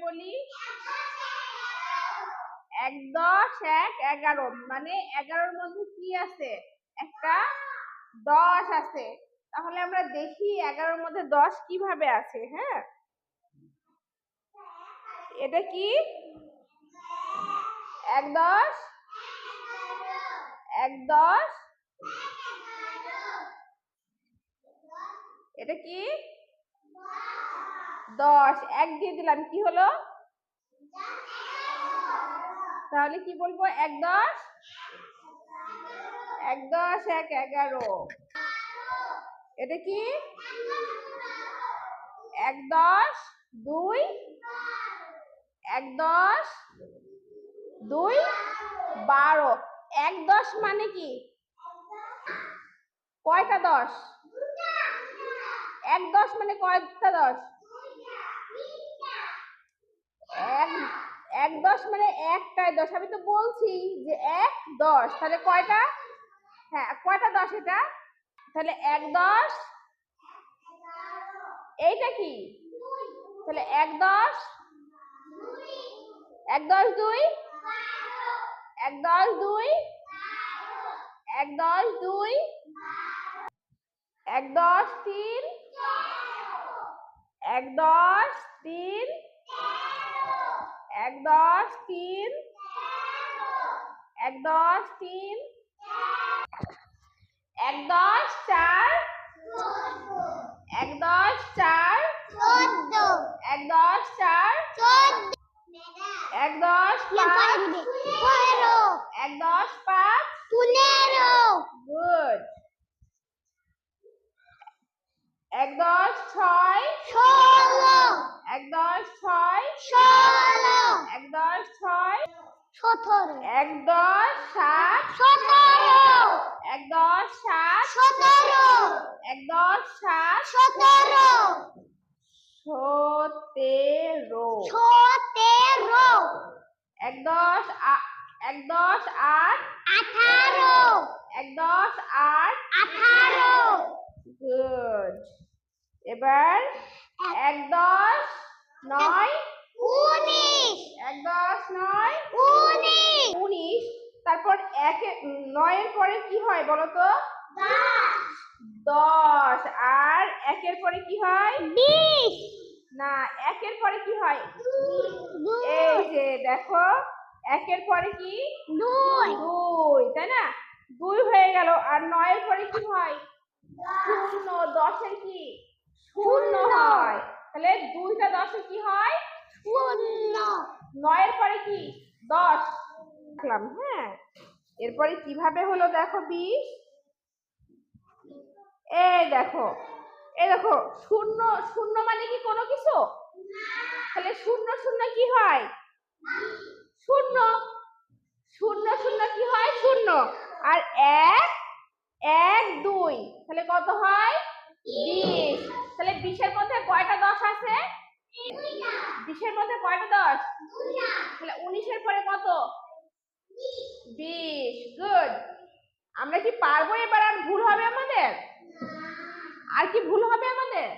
বলি? 1 10 1 11, মানে 11-র মধ্যে কি আছে? একটা 10 আছে। তাহলে আমরা দেখি 11-র মধ্যে 10 কিভাবে আছে। হ্যাঁ, এটা কি? 1 10 1 10, এটা কি? 10 1 দিয়ে দিলাম, কি হলো? তাহলে কি বলবো? 1 10 1 10 1 11। এটা কি? 1 10 2 1 10 2 12। 1 10 মানে কি? কয়টা 10? 1 10 মানে কয়টা 10? 1 10 মানে একটাই 10। আমি তো বলছি যে 1 10, তাহলে কয়টা? হ্যাঁ, কয়টা 10 এটা? তাহলে 1 10, এইটা কি? তাহলে 1 10 1 10 2 1 10 2 1 10 2 1 10 3 1 10 3 1 10 3 1 10 3 1 10 4 1 10 4 14 1 10 4 14 1 10 5 15 1 10 5 15। গুড। 1 10 6 16 1 10 6 16 1 10 6 17 1 10 7 17 1 10 7 17 1 10 7 17 17 1 10 1 10 8 18 1 10 8 18। গুড। এবার 1 10 9 19 1 10 9 19 19। তারপর 9 এর পরে কি হয় বলো তো? 10। আর 1 এর পরে কি হয়? 20। না, 1 এর পরে কি হয়? এই যে দেখো, 1 এর পরে কি? 2 2, তাই না? 2 হয়ে গেল। আর 9 এর পরে কি হয়? 0। 10 এর কি? 0 হয়। তাহলে 2টা 10 এর কি হয়? 0। 9 এর পরে কি? 10 লিখলাম। হ্যাঁ, এরপরে কিভাবে হলো দেখো 20। এই দেখো, এই দেখো, 0 0 মানে কি কোনো কিছু? তাহলে 0 0 কি হয়? 0 0 0 কি হয়? 0। আর 1 1 2, তাহলে কত হয়? 20। তাহলে 20 এর মধ্যে কয়টা 10 আছে? 20 এর মধ্যে কয়টা 10? তাহলে 19 এর পরে কত? 20। গুড। আমরা কি পারবো এবার? আর ভুল হবে আমাদের? আর কি ভুল হবে আমাদের?